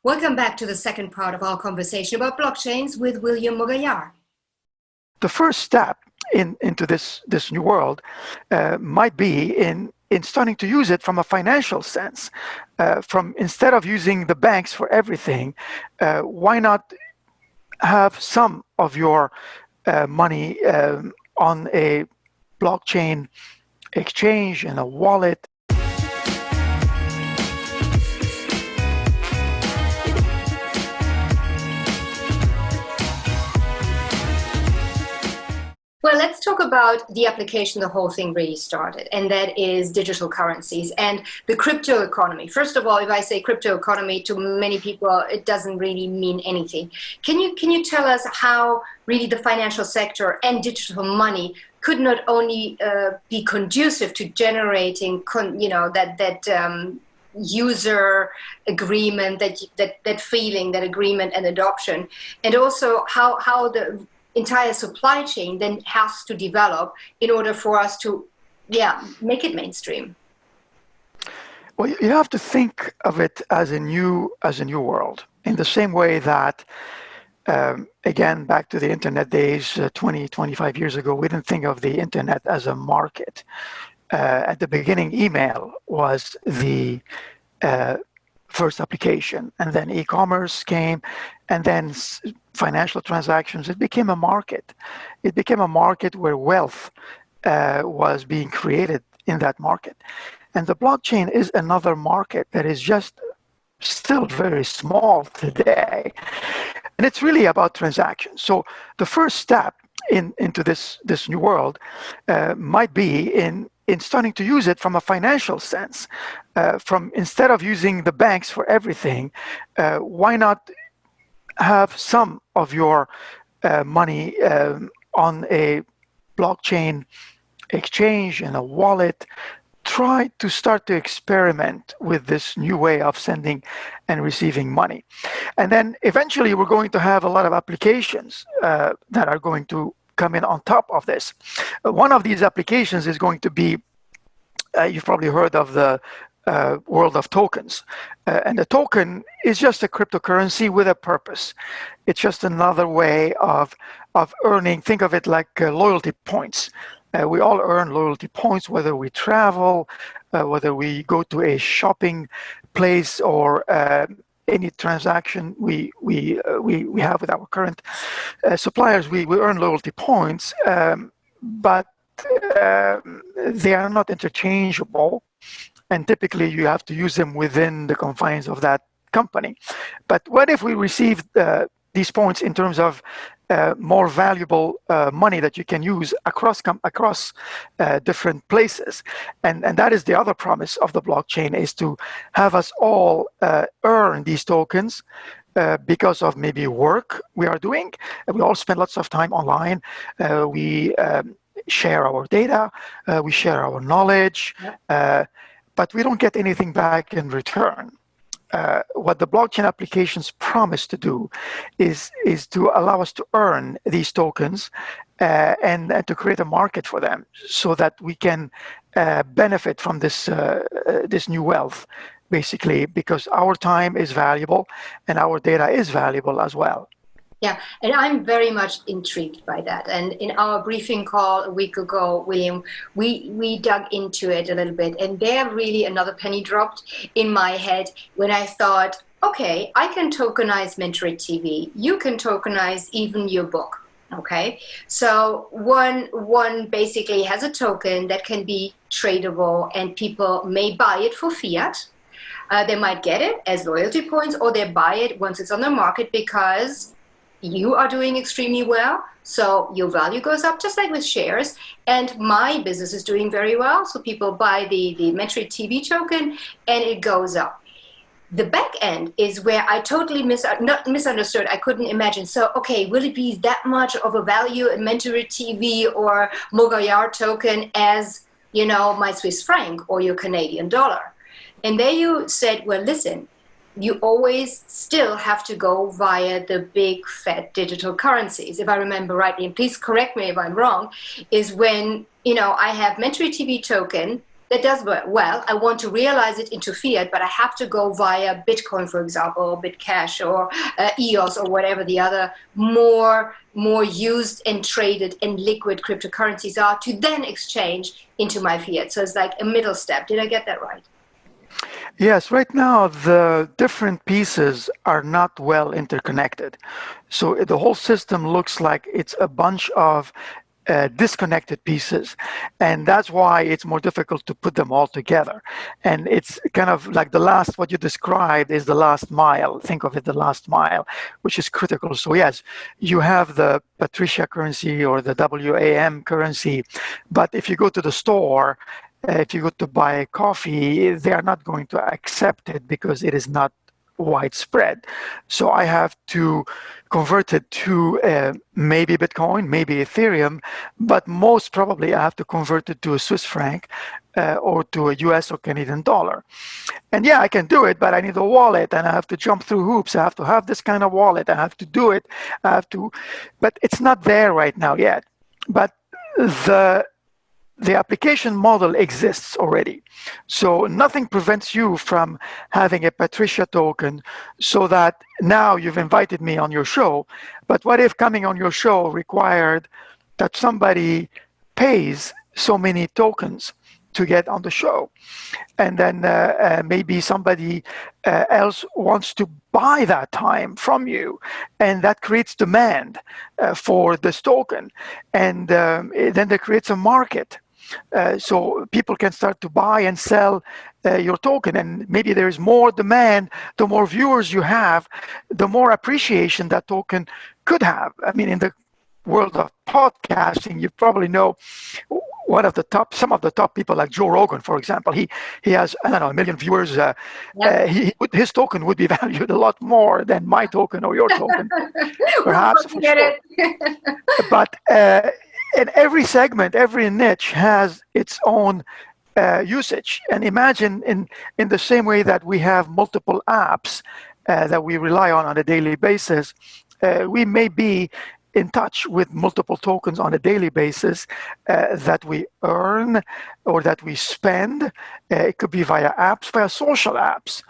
Welcome back to the second part of our conversation about blockchains with William Mougayar. The first step into this new world might be in starting to use it from a financial sense. Instead of using the banks for everything, why not have some of your money on a blockchain exchange in a wallet? Well, let's talk about the application the whole thing really started, and that is digital currencies and the crypto economy. First of all, if I say crypto economy, to many people, it doesn't really mean anything. Can you tell us how really the financial sector and digital money could not only be conducive to generating, user agreement, that feeling, that agreement and adoption, and also how the entire supply chain then has to develop in order for us to make it mainstream? Well, you have to think of it as a new world, in the same way that again, back to the internet days 25 years ago, we didn't think of the internet as a market. At the beginning, email was the first application, and then e-commerce came, and then financial transactions. It became a market. It became a market where wealth was being created in that market. And the blockchain is another market that is just still very small today. And it's really about transactions. So the first step into this new world might be in starting to use it from a financial sense. Instead of using the banks for everything, why not have some of your money on a blockchain exchange in a wallet? Try to start to experiment with this new way of sending and receiving money. And then eventually we're going to have a lot of applications that are going to come in on top of this. One of these applications is going to be, you've probably heard of the world of tokens. And a token is just a cryptocurrency with a purpose. It's just another way of earning. Think of it like loyalty points. We all earn loyalty points, whether we travel, whether we go to a shopping place, or any transaction we have with our current suppliers. We earn loyalty points, but they are not interchangeable, and typically you have to use them within the confines of that company. But what if we receive these points in terms of more valuable money that you can use across different places? And that is the other promise of the blockchain, is to have us all earn these tokens because of maybe work we are doing. We all spend lots of time online. We share our data, we share our knowledge, but we don't get anything back in return. What the blockchain applications promise to do is to allow us to earn these tokens and to create a market for them, so that we can benefit from this new wealth, basically, because our time is valuable and our data is valuable as well. Yeah, and I'm very much intrigued by that. And in our briefing call a week ago, William, we dug into it a little bit, and there really another penny dropped in my head when I thought, okay, I can tokenize Mentoring TV. You can tokenize even your book. Okay, so one basically has a token that can be tradable, and people may buy it for fiat. They might get it as loyalty points, or they buy it once it's on the market because you are doing extremely well, so your value goes up, just like with shares. And my business is doing very well, so people buy the Mentoring TV token, and it goes up. The back end is where I totally misunderstood. I couldn't imagine. So, okay, will it be that much of a value in Mentoring TV or Mougayar token as, my Swiss franc or your Canadian dollar? And there you said, well, listen, you always still have to go via the big fat digital currencies. If I remember rightly, and please correct me if I'm wrong, is when, I have Mentoring TV token, That does work well. I want to realize it into fiat, but I have to go via Bitcoin, for example, or Bitcash, or EOS, or whatever the other more used and traded and liquid cryptocurrencies are, to then exchange into my fiat. So it's like a middle step. Did I get that right? Yes, right now the different pieces are not well interconnected. So the whole system looks like it's a bunch of disconnected pieces. And that's why it's more difficult to put them all together. And it's kind of like what you described is the last mile. Think of it, the last mile, which is critical. So yes, you have the Patricia currency or the WAM currency, but if you go to the store, if you go to buy coffee, they are not going to accept it because it is not widespread. So I have to convert it to maybe Bitcoin, maybe Ethereum, but most probably I have to convert it to a Swiss franc or to a US or Canadian dollar. And yeah, I can do it, but I need a wallet and I have to jump through hoops. I have to have this kind of wallet. I have to do it. But it's not there right now yet. But the application model exists already. So nothing prevents you from having a Patricia token, so that now you've invited me on your show. But what if coming on your show required that somebody pays so many tokens to get on the show? And then maybe somebody else wants to buy that time from you, and that creates demand for this token. And then that creates a market. So people can start to buy and sell your token, and maybe there is more demand. The more viewers you have, the more appreciation that token could have. I mean, in the world of podcasting, you probably know some of the top people, like Joe Rogan, for example. He has, I don't know, 1 million viewers. His token would be valued a lot more than my token or your token, perhaps. For sure. But and every segment, every niche has its own usage. And imagine in the same way that we have multiple apps that we rely on a daily basis, we may be in touch with multiple tokens on a daily basis that we earn or that we spend. It could be via apps, via social apps.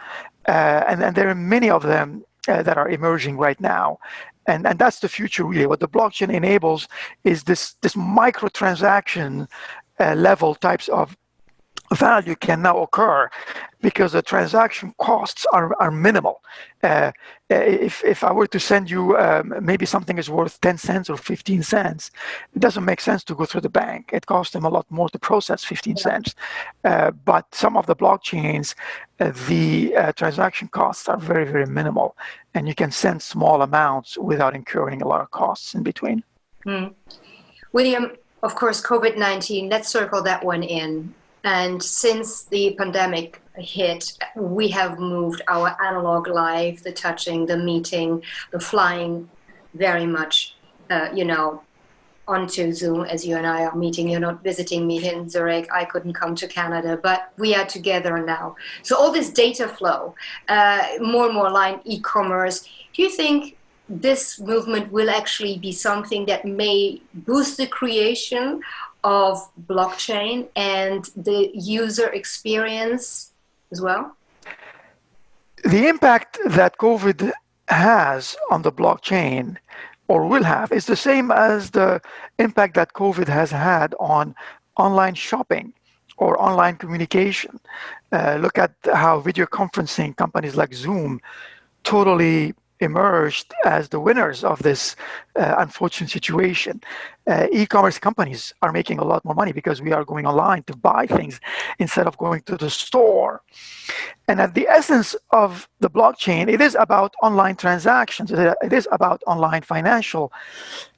And there are many of them that are emerging right now. And that's the future, really. What the blockchain enables is this microtransaction level types of value can now occur because the transaction costs are minimal. If I were to send you, maybe something is worth 10 cents or 15 cents, it doesn't make sense to go through the bank. It costs them a lot more to process 15 cents. But some of the blockchains, the transaction costs are very, very minimal. And you can send small amounts without incurring a lot of costs in between. William, of course, COVID-19, let's circle that one in. And since the pandemic hit, we have moved our analog life, the touching, the meeting, the flying very much, onto Zoom, as you and I are meeting. You're not visiting me in Zurich. I couldn't come to Canada, but we are together now. So all this data flow, more and more online e-commerce, do you think this movement will actually be something that may boost the creation of blockchain and the user experience as well? The impact that COVID has on the blockchain, or will have, is the same as the impact that COVID has had on online shopping or online communication. Look at how video conferencing companies like Zoom totally emerged as the winners of this unfortunate situation. E-commerce companies are making a lot more money because we are going online to buy things instead of going to the store. And at the essence of the blockchain, it is about online transactions. It is about online financial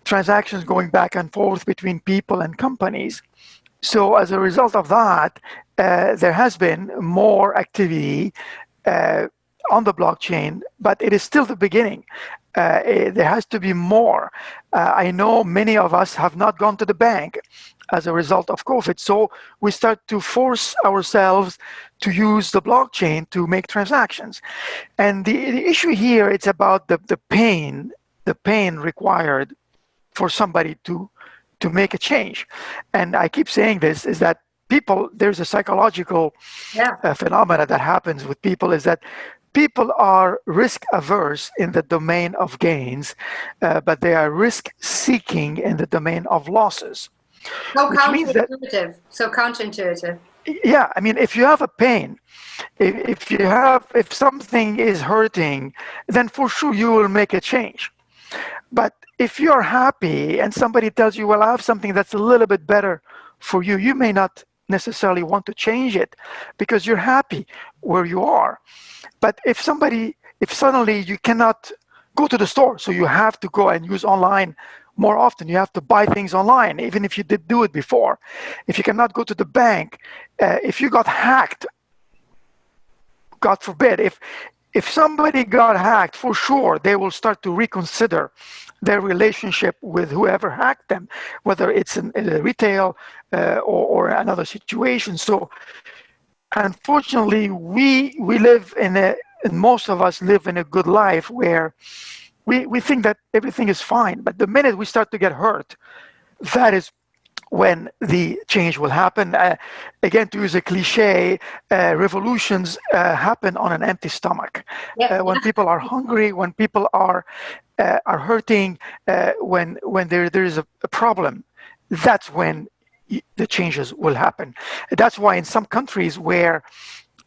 transactions going back and forth between people and companies. So as a result of that, there has been more activity on the blockchain, but it is still the beginning. There has to be more. I know many of us have not gone to the bank as a result of COVID, so we start to force ourselves to use the blockchain to make transactions. And the issue here, it's about the pain required for somebody to make a change. And I keep saying this, is that people, there's a psychological Yeah. phenomena that happens with people, is that people are risk averse in the domain of gains, but they are risk seeking in the domain of losses, So which means that, counterintuitive. So counterintuitive. yeah, I mean, if you have a pain, if something is hurting, then for sure you will make a change. But if you're happy and somebody tells you, well, I have something that's a little bit better for you, you may not necessarily want to change it because you're happy where you are. But if suddenly you cannot go to the store, so you have to go and use online more often, you have to buy things online, even if you did do it before. If you cannot go to the bank, if you got hacked, God forbid, if somebody got hacked, for sure they will start to reconsider their relationship with whoever hacked them, whether it's in a retail or another situation. So unfortunately, we live and most of us live in a good life where we think that everything is fine. But the minute we start to get hurt, that is when the change will happen. Again, to use a cliche, revolutions happen on an empty stomach. Yeah. When people are hungry, when people are hurting, when there is a problem, that's when the changes will happen. That's why in some countries where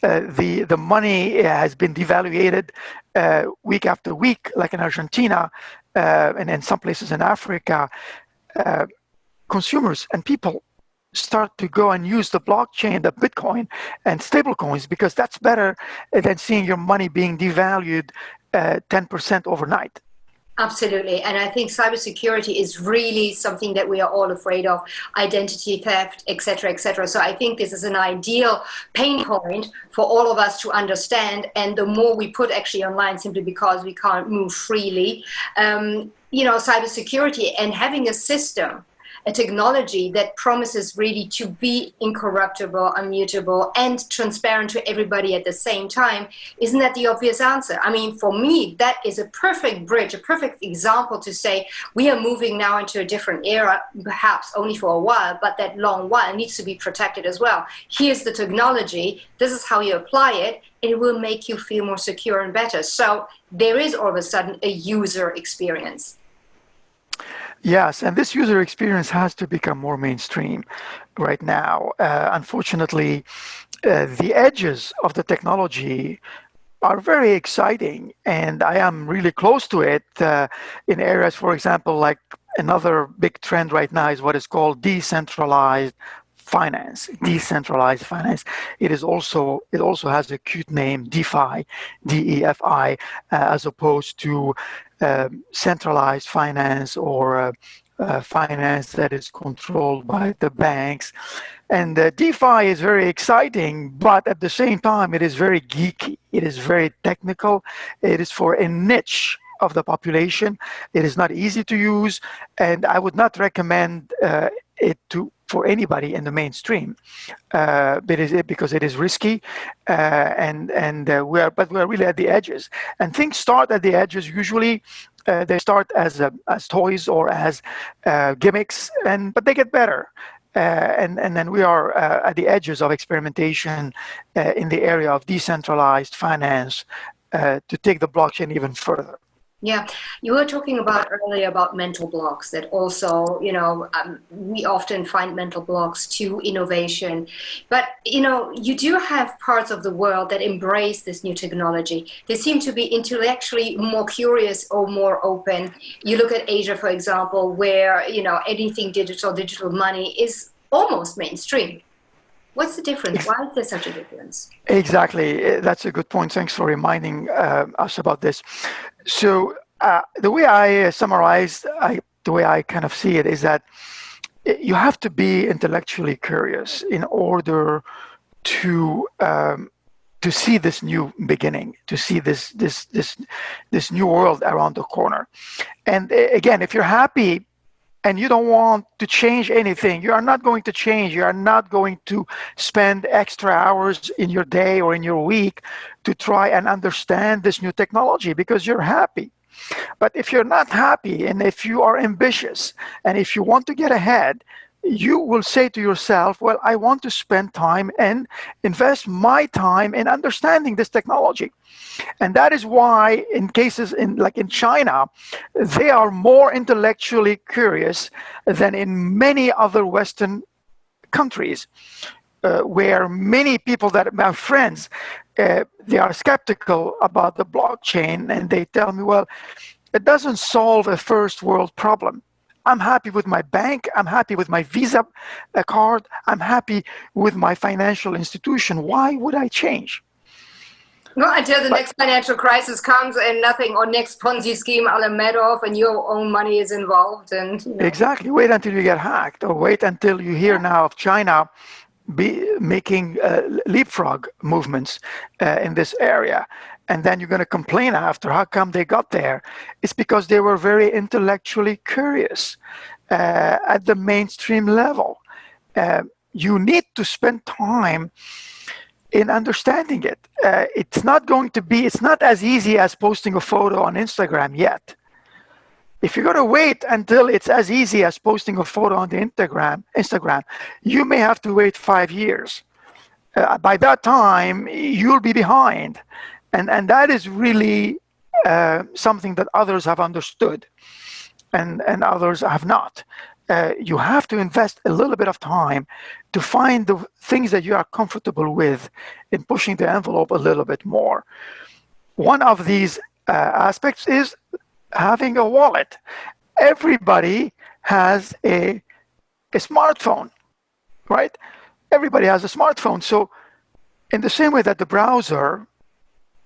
the money has been devaluated week after week, like in Argentina and in some places in Africa, consumers and people start to go and use the blockchain, the Bitcoin and stable coins, because that's better than seeing your money being devalued 10% overnight. Absolutely. And I think cybersecurity is really something that we are all afraid of, identity theft, et cetera, et cetera. So I think this is an ideal pain point for all of us to understand. And the more we put actually online, simply because we can't move freely, cybersecurity and having a system, a technology that promises really to be incorruptible, immutable, and transparent to everybody at the same time, isn't that the obvious answer? I mean, for me, that is a perfect bridge, a perfect example to say we are moving now into a different era, perhaps only for a while, but that long while needs to be protected as well. Here's the technology, this is how you apply it, and it will make you feel more secure and better. So there is all of a sudden a user experience. Yes, and this user experience has to become more mainstream right now. Unfortunately, the edges of the technology are very exciting, and I am really close to it in areas, for example, like another big trend right now is what is called decentralized finance. Decentralized finance. It also has a cute name, DeFi, DEFI, as opposed to centralized finance or finance that is controlled by the banks. And DeFi is very exciting, but at the same time, it is very geeky. It is very technical. It is for a niche of the population. It is not easy to use, and I would not recommend it for anybody in the mainstream, because it is risky, and we are really at the edges. And things start at the edges. Usually, they start as toys or as gimmicks, but they get better. And then we are at the edges of experimentation in the area of decentralized finance to take the blockchain even further. Yeah, you were talking about earlier about mental blocks that also, we often find mental blocks to innovation. But, you do have parts of the world that embrace this new technology. They seem to be intellectually more curious or more open. You look at Asia, for example, where, anything digital money is almost mainstream. What's the difference? Why is there such a difference? Exactly. That's a good point. Thanks for reminding us about this. So the way I summarize, the way I kind of see it is that you have to be intellectually curious in order to see this new beginning, to see this new world around the corner. And again, if you're happy and you don't want to change anything, you are not going to change. You are not going to spend extra hours in your day or in your week to try and understand this new technology because you're happy. But if you're not happy and if you are ambitious and if you want to get ahead, you will say to yourself, well, I want to spend time and invest my time in understanding this technology. And that is why in cases like in China, they are more intellectually curious than in many other Western countries, where many people that my friends, they are skeptical about the blockchain, and they tell me, well, it doesn't solve a first world problem. I'm happy with my bank. I'm happy with my Visa card. I'm happy with my financial institution. Why would I change? No, until the next financial crisis comes and nothing, or next Ponzi scheme a la Madoff and your own money is involved. And Exactly. Wait until you get hacked, or wait until you hear now of China making leapfrog movements in this area. And then you're going to complain after, how come they got there? It's because they were very intellectually curious at the mainstream level. You need to spend time in understanding it. It's not as easy as posting a photo on Instagram yet. If you're going to wait until it's as easy as posting a photo on the Instagram, you may have to wait 5 years. By that time, you'll be behind. And that is really something that others have understood and others have not. You have to invest a little bit of time to find the things that you are comfortable with in pushing the envelope a little bit more. One of these aspects is having a wallet. Everybody has a smartphone, right? Everybody has a smartphone. So in the same way that the browser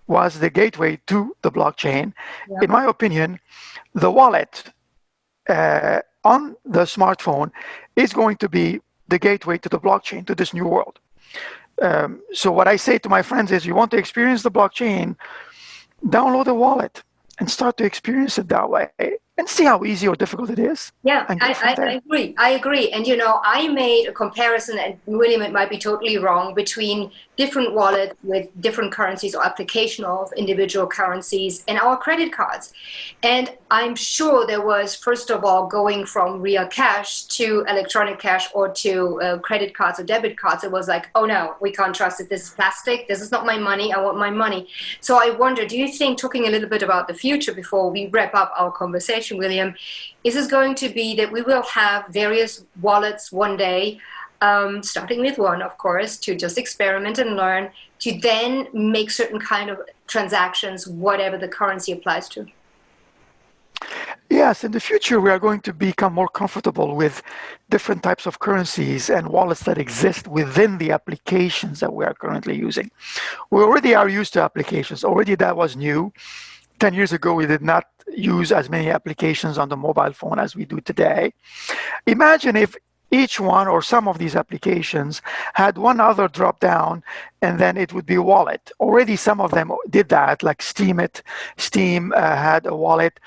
was the gateway to the blockchain, in my opinion, the wallet on the smartphone is going to be the gateway to the blockchain, to this new world. So what I say to my friends is, you want to experience the blockchain, download a wallet and start to experience it that way and see how easy or difficult it is. Yeah, I agree. I agree. And, I made a comparison, and William, it might be totally wrong, between different wallets with different currencies or application of individual currencies and our credit cards. And I'm sure there was, first of all, going from real cash to electronic cash or to credit cards or debit cards. It was like, oh no, we can't trust it. This is plastic. This is not my money. I want my money. So I wonder, do you think, talking a little bit about the future before we wrap up our conversation, William, is this going to be that we will have various wallets one day, starting with one, of course, to just experiment and learn, to then make certain kind of transactions, whatever the currency applies to? Yes, in the future, we are going to become more comfortable with different types of currencies and wallets that exist within the applications that we are currently using. We already are used to applications. Already that was new. 10 years ago, we did not use as many applications on the mobile phone as we do today. Imagine if each one or some of these applications had one other drop down, and then it would be a wallet. Already some of them did that, like Steam had a wallet.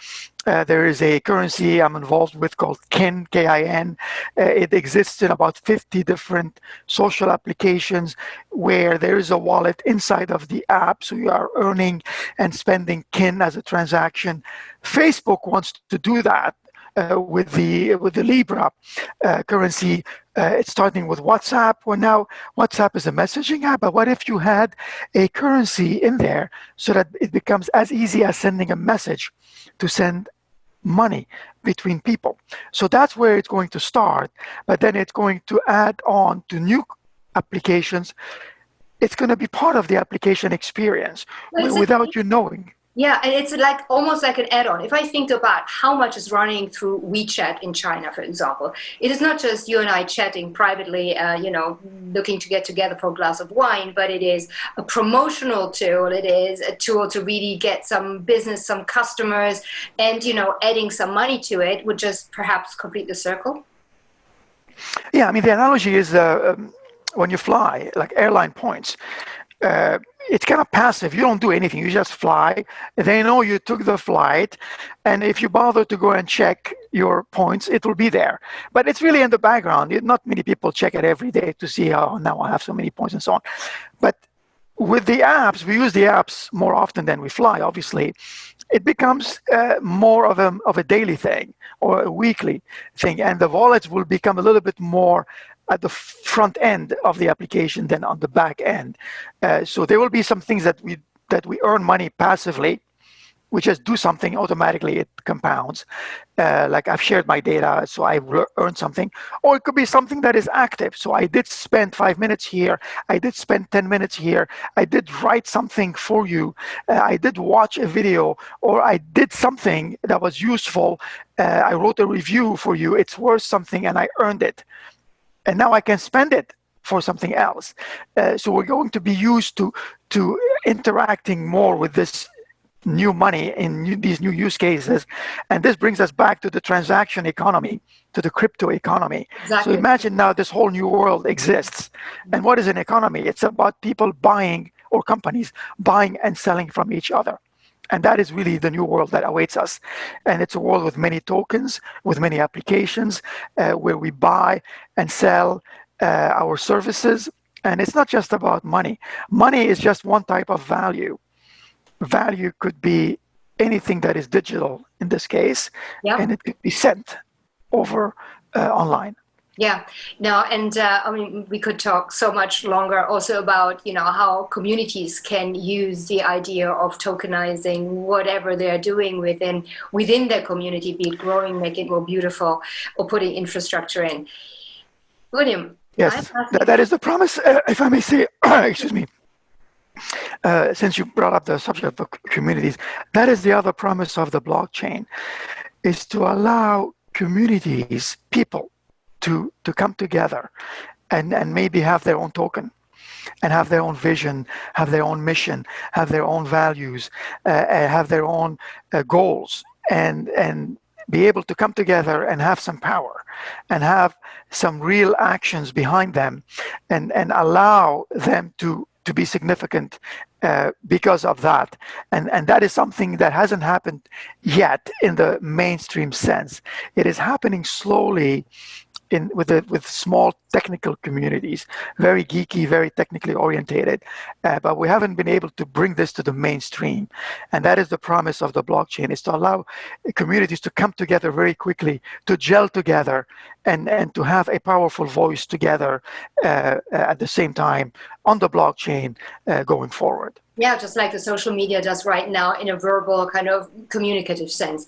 There is a currency I'm involved with called KIN, K-I-N. It exists in about 50 different social applications where there is a wallet inside of the app. So you are earning and spending KIN as a transaction. Facebook wants to do that. With the Libra currency, it's starting with WhatsApp. Well, now WhatsApp is a messaging app, but what if you had a currency in there so that it becomes as easy as sending a message to send money between people? So that's where it's going to start, but then it's going to add on to new applications. It's going to be part of the application experience without you knowing. Yeah, and it's like almost like an add-on. If I think about how much is running through WeChat in China, for example, it is not just you and I chatting privately, looking to get together for a glass of wine, but it is a promotional tool. It is a tool to really get some business, some customers, and, adding some money to it would just perhaps complete the circle. Yeah, I mean, the analogy is when you fly, like airline points. It's kind of passive. You don't do anything. You just fly. They know you took the flight. And if you bother to go and check your points, it will be there. But it's really in the background. Not many people check it every day to see, oh, now I have so many points and so on. But with the apps, we use the apps more often than we fly, obviously. it becomes more of a daily thing or a weekly thing, and the wallets will become a little bit more at the front end of the application than on the back end. So there will be some things that we earn money passively. We just do something automatically, it compounds. Like I've shared my data, so I earned something. Or it could be something that is active. So I did spend 5 minutes here. I did spend 10 minutes here. I did write something for you. I did watch a video, or I did something that was useful. I wrote a review for you. It's worth something and I earned it. And now I can spend it for something else. So we're going to be used to interacting more with this new money in these new use cases. And this brings us back to the transaction economy, to the crypto economy. Exactly. So imagine now this whole new world exists. And what is an economy? It's about people buying, or companies buying and selling from each other. And that is really the new world that awaits us. And it's a world with many tokens, with many applications, where we buy and sell our services. And it's not just about money. Money is just one type of value. Value could be anything that is digital in this case, and it could be sent over online. Yeah, no, and I mean, we could talk so much longer also about, how communities can use the idea of tokenizing whatever they're doing within their community, be it growing, make it more beautiful, or putting infrastructure in. William. Yes, that is the promise, if I may say, excuse me. Since you brought up the subject of communities, that is the other promise of the blockchain, is to allow communities, people, to come together and maybe have their own token and have their own vision, have their own mission, have their own values, have their own goals, and be able to come together and have some power and have some real actions behind them, and allow them to be significant because of that. And that is something that hasn't happened yet in the mainstream sense. It is happening slowly with small technical communities, very geeky, very technically orientated, but we haven't been able to bring this to the mainstream. And that is the promise of the blockchain, is to allow communities to come together very quickly, to gel together, and to have a powerful voice together at the same time on the blockchain going forward. Yeah, just like the social media does right now in a verbal kind of communicative sense.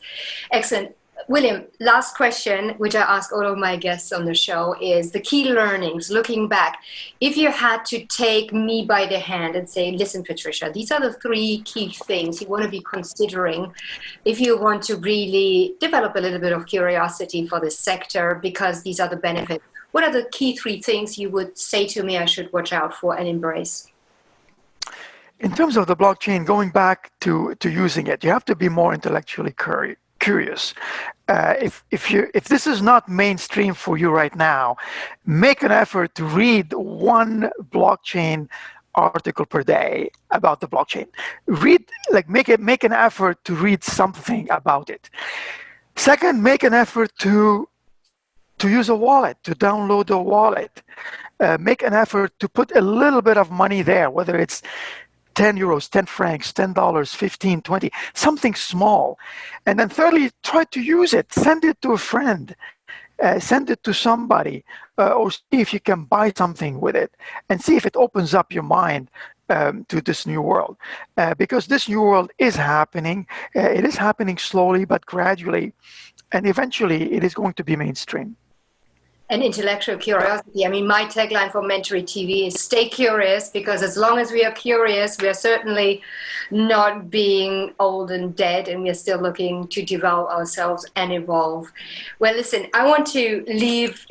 Excellent. William, last question, which I ask all of my guests on the show, is the key learnings, looking back. If you had to take me by the hand and say, listen, Patricia, these are the 3 key things you want to be considering if you want to really develop a little bit of curiosity for this sector, because these are the benefits. What are the key 3 things you would say to me I should watch out for and embrace? In terms of the blockchain, going back to using it, you have to be more intellectually curious. If this is not mainstream for you right now, make an effort to read 1 blockchain article per day about the blockchain. Make an effort to read something about it. Second, make an effort to use a wallet, to download a wallet. Make an effort to put a little bit of money there, whether it's 10 euros, 10 francs, $10, 15, 20, something small. And then thirdly, try to use it. Send it to a friend. Send it to somebody, or see if you can buy something with it, and see if it opens up your mind to this new world. Because this new world is happening. It is happening slowly but gradually, and eventually it is going to be mainstream. And intellectual curiosity. I mean, my tagline for Mentory TV is stay curious, because as long as we are curious, we are certainly not being old and dead, and we are still looking to develop ourselves and evolve. Well, listen, I want to leave,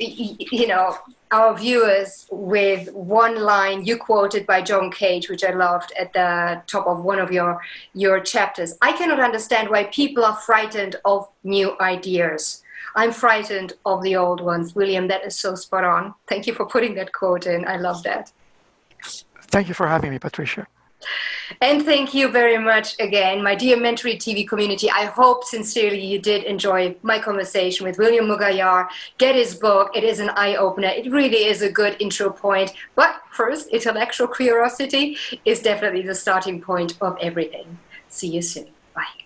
our viewers with 1 line you quoted by John Cage, which I loved at the top of one of your chapters. I cannot understand why people are frightened of new ideas. I'm frightened of the old ones. William, that is so spot on. Thank you for putting that quote in. I love that. Thank you for having me, Patricia. And thank you very much again, my dear Mentory TV community. I hope sincerely you did enjoy my conversation with William Mougayar. Get his book. It is an eye-opener. It really is a good intro point. But first, intellectual curiosity is definitely the starting point of everything. See you soon. Bye.